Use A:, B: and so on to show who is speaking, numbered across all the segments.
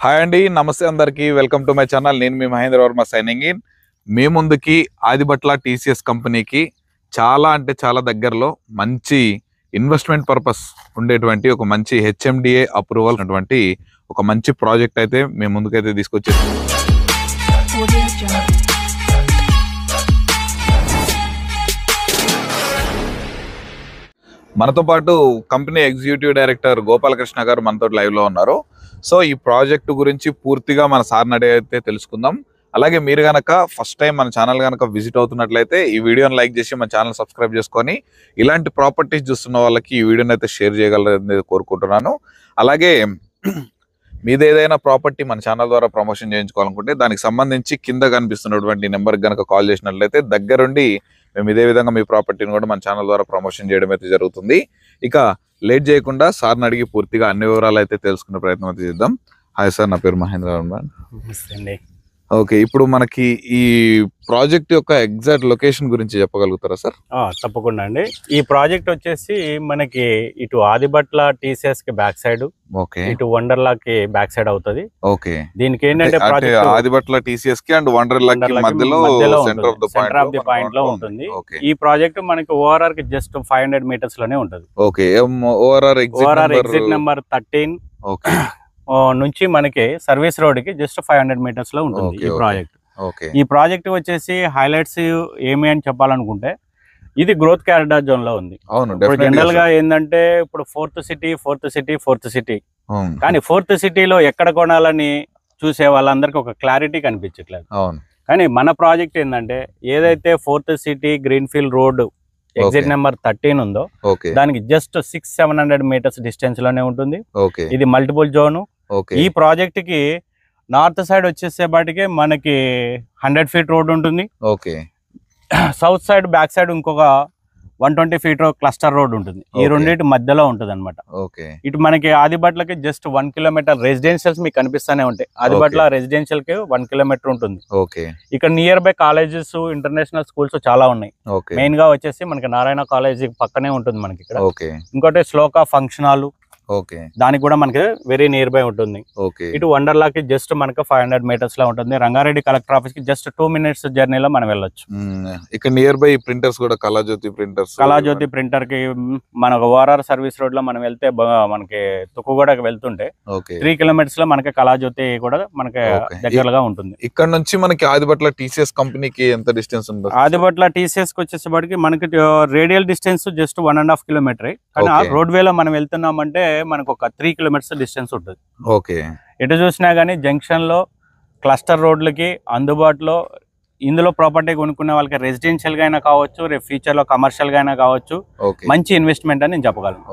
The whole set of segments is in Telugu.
A: హాయ్ అండి, నమస్తే అందరికీ. Welcome to my channel. నేను మీ మహేంద్ర వర్మ సైనింగ్ ఇన్. మీ ముందుకి ఆదిబట్ల టీసీఎస్ కంపెనీకి చాలా అంటే చాలా దగ్గరలో మంచి ఇన్వెస్ట్మెంట్ పర్పస్ ఉండేటువంటి ఒక మంచి హెచ్ఎండిఏ అప్రూవల్ ఉన్నటువంటి ఒక మంచి ప్రాజెక్ట్ అయితే మీ ముందుకైతే తీసుకొచ్చేసి మనతో పాటు కంపెనీ ఎగ్జిక్యూటివ్ డైరెక్టర్ గోపాలకృష్ణ గారు మనతో లైవ్ లో ఉన్నారు. సో ఈ ప్రాజెక్టు గురించి పూర్తిగా మన సార్ని అడిగితే తెలుసుకుందాం. అలాగే మీరు కనుక ఫస్ట్ టైం మన ఛానల్ కనుక విజిట్ అవుతున్నట్లయితే ఈ వీడియోని లైక్ చేసి మన ఛానల్ సబ్స్క్రైబ్ చేసుకొని ఇలాంటి ప్రాపర్టీస్ చూస్తున్న వాళ్ళకి ఈ వీడియోని అయితే షేర్ చేయగలరని కోరుకుంటున్నాను. అలాగే మీది ఏదైనా ప్రాపర్టీ మన ఛానల్ ద్వారా ప్రమోషన్ చేయించుకోవాలనుకుంటే దానికి సంబంధించి కింద కనిపిస్తున్నటువంటి నెంబర్కి కనుక కాల్ చేసినట్లయితే దగ్గరుండి మేము ఇదే విధంగా మీ ప్రాపర్టీని కూడా మన ఛానల్ ద్వారా ప్రమోషన్ చేయడం అయితే జరుగుతుంది. ఇక లేట్ చేయకుండా సార్ని అడిగి పూర్తిగా అన్ని వివరాలు అయితే తెలుసుకునే ప్రయత్నం అయితే చేద్దాం. హాయ్ సార్, నా పేరు మహేంద్ర వర్మ. ఓకే, ఇప్పుడు మనకి ఈ ప్రాజెక్ట్ యొక్క ఎగ్జాక్ట్ లొకేషన్ గురించి చెప్పగలుగుతారా సార్?
B: తప్పకుండా అండి. ఈ ప్రాజెక్ట్ వచ్చేసి మనకి ఇటు ఆదిబట్ల టీసీఎస్ కి బ్యాక్ సైడ్,
A: ఓకే,
B: ఇటు వండర్లా కి బ్యాక్ సైడ్ అవుతుంది.
A: ఓకే,
B: దీనికి ఏంటంటే
A: ఆదిబట్ల టీసీఎస్ కి అండ్ వండర్లా కి మధ్యలో సెంటర్ ఆఫ్ ది పాయింట్ లో ఉంటుంది. ఈ
B: ప్రాజెక్ట్ మనకి ఓఆర్ఆర్ కి జస్ట్ 500 మీటర్స్ లోనే ఉంటుంది.
A: Okay, ORR
B: exit number 13
A: okay
B: నుంచి మనకి సర్వీస్ రోడ్ కి జస్ట్ 500 మీటర్స్ లో ఉంటుంది ఈ ప్రాజెక్ట్. ఈ ప్రాజెక్ట్ వచ్చేసి హైలైట్స్ ఏమి అని చెప్పాలనుకుంటే ఇది గ్రోత్ కారిడార్ జోన్ లో ఉంది. జనరల్ గా ఏంటంటే ఇప్పుడు ఫోర్త్ సిటీ కానీ ఫోర్త్ సిటీలో ఎక్కడ కొనాలని చూసే వాళ్ళందరికీ ఒక క్లారిటీ కనిపించట్లేదు. కానీ మన ప్రాజెక్ట్ ఏంటంటే ఏదైతే fourth city greenfield road exit number 13 ఉందో దానికి జస్ట్ 600-700 మీటర్స్ డిస్టెన్స్ లోనే ఉంటుంది. ఇది మల్టిపుల్ జోన్. ఈ ప్రాజెక్ట్ కి నార్త్ సైడ్ వచ్చేసేపాటికి మనకి 100 ఫీట్ రోడ్ ఉంటుంది. సౌత్ సైడ్ బ్యాక్ సైడ్ ఇంకొక 120 ఫీట్ క్లస్టర్ రోడ్ ఉంటుంది. ఈ రెండింటి మధ్యలో ఉంటుంది అనమాట. ఇటు మనకి ఆదిబట్లకి జస్ట్ 1 కిలోమీటర్ రెసిడెన్షియల్స్ మీకు కనిపిస్తానే ఉంటాయి. ఆదిబట్ల రెసిడెన్షియల్ కి 1 కిలోమీటర్ ఉంటుంది. ఇక్కడ near by colleges, international schools చాలా ఉన్నాయి. మెయిన్ గా వచ్చేసి మనకి నారాయణ కాలేజ్ పక్కనే ఉంటుంది మనకి ఇక్కడ. ఇంకోటి శ్లోక ఫంక్షన్ హాల్, దానికి కూడా మనకి వెరీ నియర్ బై ఉంటుంది. ఇటు వండర్లా కి జస్ట్ మనకి 500 మీటర్స్ లో ఉంటుంది. రంగారెడ్డి కలెక్టర్ ఆఫీస్ కి జస్ట్ 2 మినిట్స్ జర్నీలో మనం వెళ్ళొచ్చు.
A: ఇక్కడ నియర్ బై ప్రింటర్స్ కూడా కళాజ్యోతి ప్రింటర్ కి మన ఓఆర్ఆర్ సర్వీస్ రోడ్ లో మనం వెళ్తే మనకి తుక్కుగూడకి వెళ్తుంటే 3 కిలోమీటర్స్ లో మనకి కళాజ్యోతి కూడా మనకి దగ్గరగా ఉంటుంది. ఇక్కడ నుంచి మనకి ఆదిబట్ల టీసీఎస్ కంపెనీకి ఎంత డిస్టెన్స్ ఉంటుంది?
B: ఆదిబట్ల టీసీఎస్ కి వచ్చేసరికి మనకి రేడియల్ డిస్టెన్స్ జస్ట్ 1.5 కిలోమీటర్. కానీ రోడ్ వేలో మనం వెళ్తున్నామంటే మనకు ఒక 3 కిలోమీటర్స్ డిస్టెన్స్ ఉంటుంది. ఎటు చూసినా గానీ జంక్షన్ లో క్లస్టర్ రోడ్లకి అందుబాటులో ఇందులో ప్రాపర్టీ కొనుక్కునే వాళ్ళకి రెసిడెన్షియల్ గా అయినా కావచ్చు, రేపు ఫ్యూచర్ లో కమర్షియల్ గా అయినా కావచ్చు, మంచి ఇన్వెస్ట్మెంట్ అని నేను చెప్పగలను.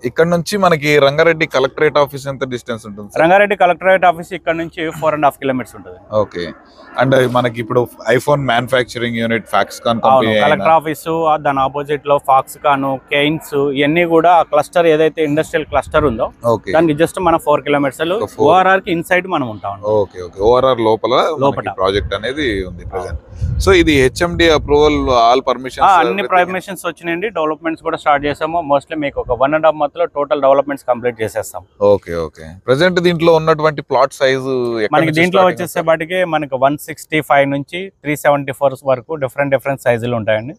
A: ఇక్కడ నుంచి మనకి రంగారెడ్డి కలెక్టరేట్ ఆఫీస్ ఎంత డిస్టెన్స్ ఉంటుంది?
B: రంగారెడ్డి కలెక్టరేట్ ఆఫీస్ ఇక్కడ నుంచి 4.5 కిలోమీటర్స్ ఉంటుంది.
A: ఓకే, అండ్ మనకి ఇప్పుడు iPhone manufacturing unit Foxconn
B: collector office, దాని ఆపోజిట్ లో ఫాక్స్కాన్, కెయిన్స్, ఇవన్నీ కూడా క్లస్టర్ ఏదైతే ఇండస్ట్రియల్ క్లస్టర్ ఉందో దానికి జస్ట్ మన 4 కిలోమీటర్స్ ఓఆర్ఆర్ కి ఇన్సైడ్ మనం ఉంటాం.
A: ఓఆర్ఆర్ లోపల ప్రాజెక్ట్ అనేది ఉంది. సో ఇది హెచ్ఎండి అప్రూవల్, ఆల్ పర్మిషన్స్,
B: అన్ని పర్మిషన్స్ వచ్చినాయండి. డెవలప్మెంట్స్ కూడా స్టార్ట్ చేసాము. మోస్ట్లీ మీకు ఒక 1.5 month లో టోటల్ డెవలప్మెంట్స్ కంప్లీట్ చేసేస్తాం.
A: ఓకే ప్రెసెంట్ దీంట్లో ఉన్నటువంటి ప్లాట్ సైజు
B: మనకి దీంట్లో వచ్చేసేపాటికి మనకి 165 నుంచి 374 వరకు డిఫరెంట్ సైజులు ఉంటాయండి.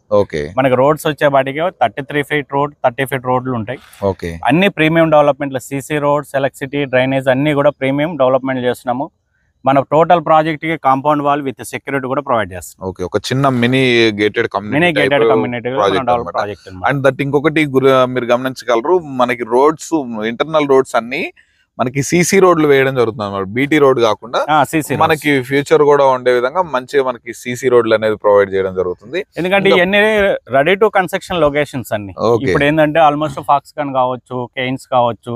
B: మనకి రోడ్స్ వచ్చేపాటికి 33 ఫీట్ రోడ్, 30 ఫీట్ రోడ్లు ఉంటాయి. అన్ని premium development, CC roads, electricity, drainage అన్ని కూడా ప్రీమియం డెవలప్మెంట్ చేస్తున్నాము. మన టోటల్ ప్రాజెక్ట్ కి కాంపౌండ్ వాల్ విత్ సెక్యూరిటీ కూడా ప్రొవైడ్ చేస్తాం.
A: ఒక చిన్న mini gated community project. And that ఇంకొకటి మీరు గమనించగలరు, మనకి రోడ్స్, ఇంటర్నల్ రోడ్స్ అన్ని మనకి సిసి రోడ్లు వేయడం జరుగుతుంది అన్నమాట. బీటీ రోడ్ కాకుండా మనకి ఫ్యూచర్ కూడా ఉండే విధంగా మంచిగా మనకి సిసి రోడ్లు అనేది ప్రొవైడ్ చేయడం జరుగుతుంది.
B: ఎందుకంటే ఇవన్నీ రెడీ టు కన్స్ట్రక్షన్ లొకేషన్స్ అన్ని. ఇప్పుడు ఏంటంటే ఆల్మోస్ట్ ఫాక్స్కాన్ కావచ్చు, కెయిన్స్ కావచ్చు,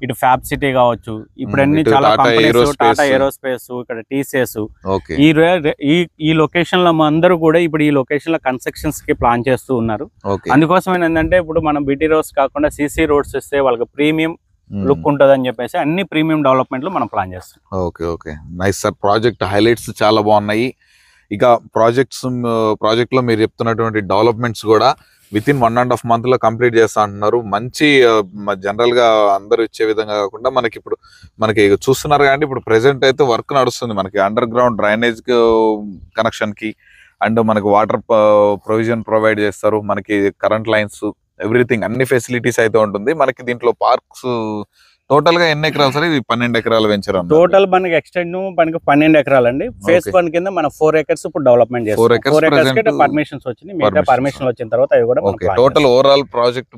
B: ఇటు ఫ్యాబ్ సిటీ కావచ్చు, ఇప్పుడు అన్ని చాలా కంపెనీస్, టాటా ఏరోస్పేస్, ఇక్కడ టీసీఎస్, ఈ లొకేషన్ లో అందరూ కూడా ఇప్పుడు ఈ లొకేషన్ లో కన్స్ట్రక్షన్స్ కి ప్లాన్ చేస్తూ ఉన్నారు. అందుకోసం ఏంటంటే ఇప్పుడు మనం బీటీ రోడ్స్ కాకుండా సిసి రోడ్స్ ఇస్తే వాళ్ళకి ప్రీమియం లుక్ ఉంటుంది అని చెప్పేసి అన్ని ప్రీమియం డెవలప్మెంట్లు మనం ప్లాన్ చేస్తాం.
A: Okay nice sir. Project highlights చాలా బాగున్నాయి. ఇక ప్రాజెక్ట్ లో మీరు చెప్తున్నటువంటి డెవలప్మెంట్స్ కూడా విత్ ఇన్ 1.5 month లో కంప్లీట్ చేస్తా అంటున్నారు. మంచి జనరల్ గా అందరూ ఇచ్చే విధంగా కాకుండా మనకి చూస్తున్నారు కానీ ఇప్పుడు ప్రెసెంట్ అయితే వర్క్ నడుస్తుంది. మనకి అండర్ గ్రౌండ్ డ్రైనేజ్ కనెక్షన్ కి అండ్ మనకి వాటర్ ప్రొవిజన్ ప్రొవైడ్ చేస్తారు. మనకి కరెంట్ లైన్స్ ఎవ్రీథింగ్ అన్ని ఫెసిలిటీస్ అయితే ఉంటుంది. మనకి దీంట్లో పార్క్స్ టోటల్ గా ఎన్ని ఎకరాలు సార్? ఇది 12 ఎకరాలు వెంచర్.
B: టోటల్ మనకి ఎక్స్టెండ్ మనకి 12 ఎకరాలు అండి. ఫేజ్ 1 కింద మనం 4 acres ఇప్పుడు డెవలప్మెంట్ చేస్తాం. 4 acres పర్మిషన్స్ వచ్చింది. మిగతా పర్మిషన్ వచ్చిన తర్వాత అవి కూడా
A: టోటల్ ఓవరాల్ ప్రాజెక్ట్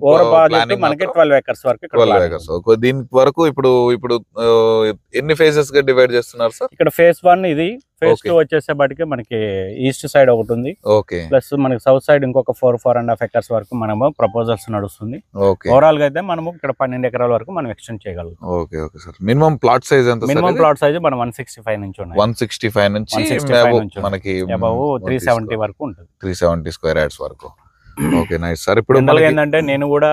B: మనకి 12 acres వరకు.
A: 12 acres. దీని వరకు ఇప్పుడు ఎన్ని ఫేజెస్ గా డివైడ్ చేస్తున్నారు సార్?
B: ఇక్కడ ఫేజ్ 1 ఇది. ఫేజ్ 2 వచ్చేసేపటికి మనకి ఈస్ట్ సైడ్ ఒకటి ఉంది. ప్లస్ మనకి సౌత్ సైడ్ ఇంకొక 4.5 acres వరకు మనము ప్రపోజల్స్ నడుస్తుంది. ఓవరాల్ గా అయితే మనము ఇక్కడ 12 ఎకరాల వరకు మనం ఎక్స్టెండ్ చేయగలం.
A: మినిమం ప్లాట్ సైజ్ ఎంత?
B: మినిమం ప్లాట్ సైజ్ మనం 165 నుంచి ఉన్నాయి.
A: 165 నుంచి మనకి
B: 370 వరకు ఉంటుంది.
A: 370 స్క్వేర్ యార్డ్స్ వరకు. Okay, nice sir. ఇప్పుడు
B: ఏంటంటే నేను కూడా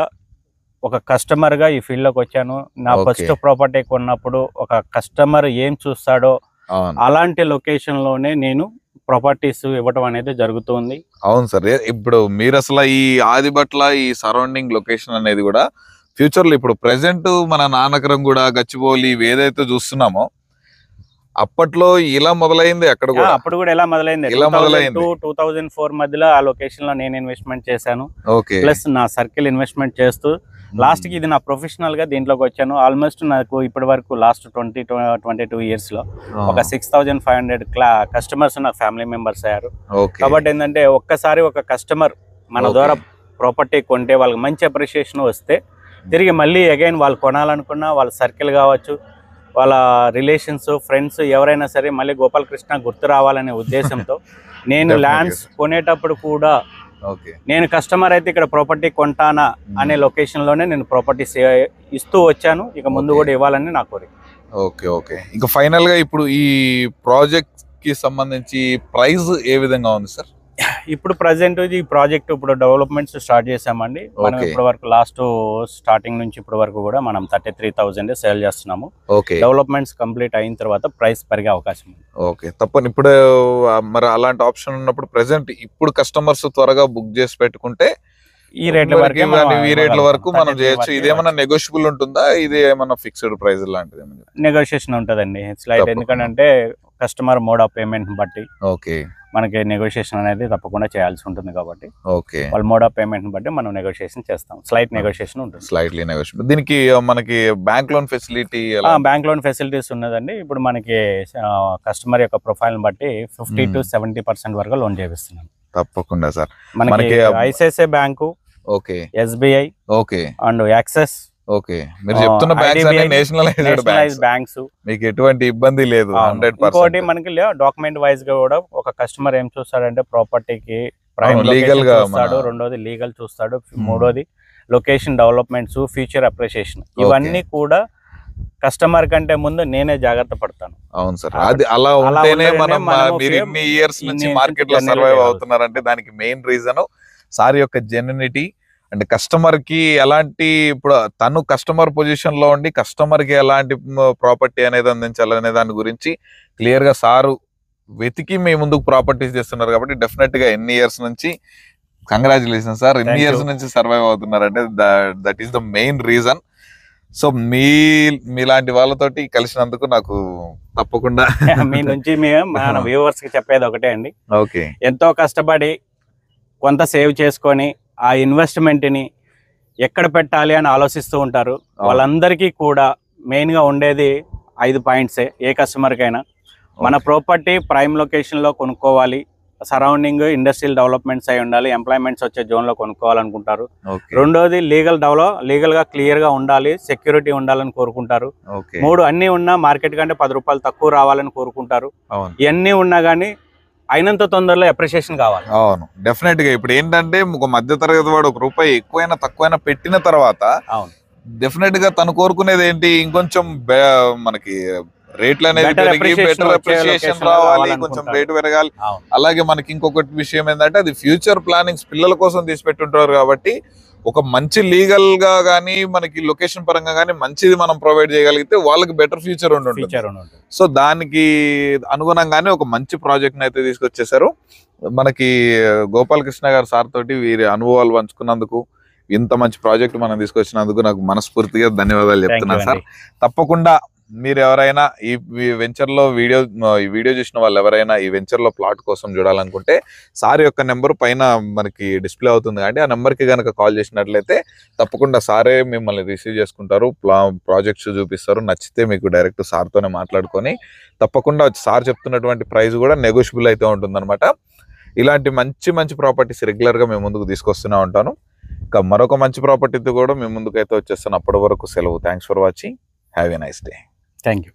B: ఒక కస్టమర్ గా ఈ ఫీల్డ్ లోకి వచ్చాను. నా ఫస్ట్ ప్రాపర్టీ కొన్నప్పుడు ఒక కస్టమర్ ఏం చూస్తాడో అలాంటి లొకేషన్ లోనే నేను ప్రాపర్టీస్ ఇవ్వటం అనేది జరుగుతుంది.
A: అవును సార్. ఇప్పుడు మీరు అసలు ఈ ఆదిబట్ల ఈ సరౌండింగ్ లొకేషన్ అనేది కూడా ఫ్యూచర్ లో ఇప్పుడు ప్రెసెంట్ మన నానకరం కూడా గచ్చిబౌలి ఏదైతే చూస్తున్నామో అప్పట్లో ఇలా మొదలైంది. అక్కడ కూడా
B: అప్పుడు కూడా ఎలా మొదలైంది? 2004 మధ్యలో ఆ లొకేషన్ లో నేను ఇన్వెస్ట్మెంట్ చేశాను. ప్లస్ నా సర్కిల్ ఇన్వెస్ట్మెంట్ చేస్తూ లాస్ట్ కి ఇది నా ప్రొఫెషనల్ గా దీంట్లోకి వచ్చాను. ఆల్మోస్ట్ నాకు ఇప్పటి వరకు లాస్ట్ 22 years లో ఒక 6500 కస్టమర్స్ నాకు ఫ్యామిలీ మెంబర్స్ అయ్యారు. కాబట్టి ఏంటంటే ఒక్కసారి ఒక కస్టమర్ మన ద్వారా ప్రాపర్టీ కొంటే వాళ్ళకి మంచి అప్రిషియేషన్ వస్తే తిరిగి మళ్ళీ అగైన్ వాళ్ళు కొనాలనుకున్నా వాళ్ళ సర్కిల్ కావచ్చు, వాళ్ళ రిలేషన్స్, ఫ్రెండ్స్ ఎవరైనా సరే మళ్ళీ గోపాలకృష్ణ గుర్తు రావాలనే ఉద్దేశంతో నేను ల్యాండ్స్ కొనేటప్పుడు కూడా నేను కస్టమర్ అయితే ఇక్కడ ప్రాపర్టీ కొంటానా అనే లొకేషన్ లోనే నేను ప్రాపర్టీస్ ఇస్తూ వచ్చాను. ఇక ముందు కూడా ఇవ్వాలని నా కోరిక.
A: ఓకే. ఇంకా ఫైనల్ గా ఇప్పుడు ఈ ప్రాజెక్ట్ కి సంబంధించి ప్రైస్ ఏ విధంగా ఉంది సార్?
B: ఇప్పుడు ప్రజెంట్ ఈ ప్రాజెక్ట్ ఇప్పుడు డెవలప్మెంట్స్ స్టార్ట్ చేసామండి. మనం ఇప్పటి వరకు లాస్ట్ స్టార్టింగ్ నుంచి ఇప్పటి వరకు కూడా మనం 33,000 సేల్ చేస్తున్నాము. డెవలప్మెంట్స్ కంప్లీట్ అయిన తర్వాత ప్రైస్ పెరిగే అవకాశం ఉంది.
A: ఓకే, తప్పని ఇప్పుడు మరి అలాంటి ఆప్షన్ ఉన్నప్పుడు ప్రెసెంట్ ఇప్పుడు కస్టమర్స్ త్వరగా బుక్ చేసి పెట్టుకుంటే
B: ఈ రేట్ల
A: వరకు మనం చేయొచ్చు. ఇదేమన్నా నెగోషియబుల్ ఉంటుందా? ఇది ఏమన్నా ఫిక్స్డ్ ప్రైస్ లాంటిది?
B: నెగోషియేషన్ ఉంటదండి స్లైట్. ఎందుకంటే కస్టమర్ మోడ్ ఆఫ్ పేమెంట్ బట్టి మనకి నెగోషియేషన్ అనేది తప్పకుండా చేయాల్సి ఉంటుంది. కాబట్టి వాళ్ళ మోడ్ ఆఫ్ పేమెంట్ బట్టి మనం నెగోషియేషన్ చేస్తాం. స్లైట్ నెగోషియేషన్ ఉంటుంది.
A: Slightly negotiation. దీనికి మనకి bank loan facility?
B: Bank loan facilities ఉన్నదండి. ఇప్పుడు మనకి కస్టమర్ యొక్క ప్రొఫైల్ బట్టి 50 to 70% వరకు లోన్ చేపిస్తున్నాం.
A: తప్పకుండా సార్.
B: మనకి ICICI bank, SBI and access.
A: మీరు చెప్తున్న బ్యాంక్స్ అన్ని నేషనలైజ్డ్ బ్యాంక్స్, మీకు ఎటువంటి ఇబ్బంది లేదు. 100%.
B: ఇంకోటి మనకి డాక్యుమెంట్ వైజ్ గా కూడా ఒక కస్టమర్ ఏం చూస్తాడంటే ప్రాపర్టీకి ప్రైమ్
A: లీగల్ గా
B: చూస్తాడు, రెండోది లీగల్ చూస్తాడు, మూడోది లొకేషన్ డెవలప్మెంట్స్, ఫ్యూచర్ అప్రిషియేషన్. ఇవన్నీ కూడా కస్టమర్ కంటే ముందు నేనే జాగ్రత్త పడతాను.
A: అవును సార్. అది అలా ఉంటేనే మనం మీరు ఇన్ని ఇయర్స్ నుంచి మార్కెట్ లో సర్వైవ్ అవుతున్నారంటే దానికి మెయిన్ రీజన్ సార్ యొక్క జెన్యునిటీ అండ్ కస్టమర్ కి ఎలాంటి, ఇప్పుడు తను కస్టమర్ పొజిషన్ లో ఉండి కస్టమర్ కి ఎలాంటి ప్రాపర్టీ అనేది అందించాలనే దాని గురించి క్లియర్ గా సారు వెతికి మీ ముందుకు ప్రాపర్టీస్ చేస్తున్నారు. కాబట్టి డెఫినెట్ గా ఎన్ని ఇయర్స్ నుంచి కంగ్రాచులేషన్ సార్. ఎన్ని ఇయర్స్ నుంచి సర్వైవ్ అవుతున్నారంటే that is the main reason. So మీలాంటి వాళ్ళతోటి కలిసినందుకు నాకు తప్పకుండా
B: మీ నుంచి మన వ్యూవర్స్ కి చెప్పేది ఒకటే అండి. ఎంతో కష్టపడి కొంత సేవ్ చేసుకొని ఆ ఇన్వెస్ట్మెంట్ ని ఎక్కడ పెట్టాలి అని ఆలోచిస్తూ ఉంటారు. వాళ్ళందరికీ కూడా మెయిన్ గా ఉండేది 5 పాయింట్సే. ఏ కస్టమర్ కైనా మన ప్రాపర్టీ ప్రైమ్ లొకేషన్ లో కొనుక్కోవాలి, సరౌండింగ్ ఇండస్ట్రియల్ డెవలప్మెంట్స్ అయి ఉండాలి, ఎంప్లాయ్మెంట్స్ వచ్చే జోన్ లో కొనుక్కోవాలనుకుంటారు. రెండోది లీగల్ గా క్లియర్ గా ఉండాలి, సెక్యూరిటీ ఉండాలని కోరుకుంటారు. 3 అన్ని ఉన్నా మార్కెట్ కంటే 10 రూపాయలు తక్కువ రావాలని కోరుకుంటారు. ఇవన్నీ ఉన్నా గానీ అయినంత తొందరలో అప్రిషియేషన్ కావాలి.
A: అవును, డెఫినెట్ గా. ఇప్పుడు ఏంటంటే ఒక మధ్య తరగతి వాడు ₹1 ఎక్కువైనా తక్కువైనా పెట్టిన తర్వాత డెఫినెట్ గా తను కోరుకునేది ఏంటి, ఇంకొంచెం మనకి రేట్లు అనేది పెరిగి బెటర్ అప్రిషియేషన్ రావాలి, కొంచెం రేటు పెరగాలి. అలాగే మనకి ఇంకొకటి విషయం ఏంటంటే అది ఫ్యూచర్ ప్లానింగ్స్ పిల్లల కోసం తీసి పెట్టుంటారు. కాబట్టి ఒక మంచి లీగల్ గా కానీ మనకి లొకేషన్ పరంగా కానీ మంచిది మనం ప్రొవైడ్ చేయగలిగితే వాళ్ళకి బెటర్ ఫ్యూచర్ ఉంటుంది. సో దానికి అనుగుణంగానే ఒక మంచి ప్రాజెక్ట్ అయితే తీసుకొచ్చేసారు. మనకి గోపాలకృష్ణ గారు సార్ తోటి వీరి అనుభవాలు పంచుకున్నందుకు, ఇంత మంచి ప్రాజెక్ట్ మనం తీసుకొచ్చినందుకు నాకు మనస్ఫూర్తిగా ధన్యవాదాలు చెప్తున్నాను సార్. తప్పకుండా మీరు ఎవరైనా ఈ వెంచర్ లో వీడియో చూసిన వాళ్ళు ఎవరైనా ఈ వెంచర్ లో ప్లాట్ కోసం చూడాలనుకుంటే సార్ యొక్క నెంబర్ పైన మనకి డిస్ప్లే అవుతుంది కాబట్టి ఆ నెంబర్ కి కనుక కాల్ చేసినట్లయితే తప్పకుండా సారే మిమ్మల్ని రిసీవ్ చేసుకుంటారు, ప్రాజెక్ట్స్ చూపిస్తారు. నచ్చితే మీకు డైరెక్ట్ సార్తోనే మాట్లాడుకొని తప్పకుండా సార్ చెప్తున్నటువంటి ప్రైస్ కూడా నెగోషియబుల్ అయితే ఉంటుందన్నమాట. ఇలాంటి మంచి మంచి ప్రాపర్టీస్ రెగ్యులర్ గా మేము ముందుకు తీసుకొస్తూనే ఉంటాను. ఇంకా మరొక మంచి ప్రాపర్టీతో కూడా మేము ముందుకైతే వచ్చేస్తాను. అప్పటి వరకు సెలవు. Thanks for watching. Have a nice day.
B: Thank you.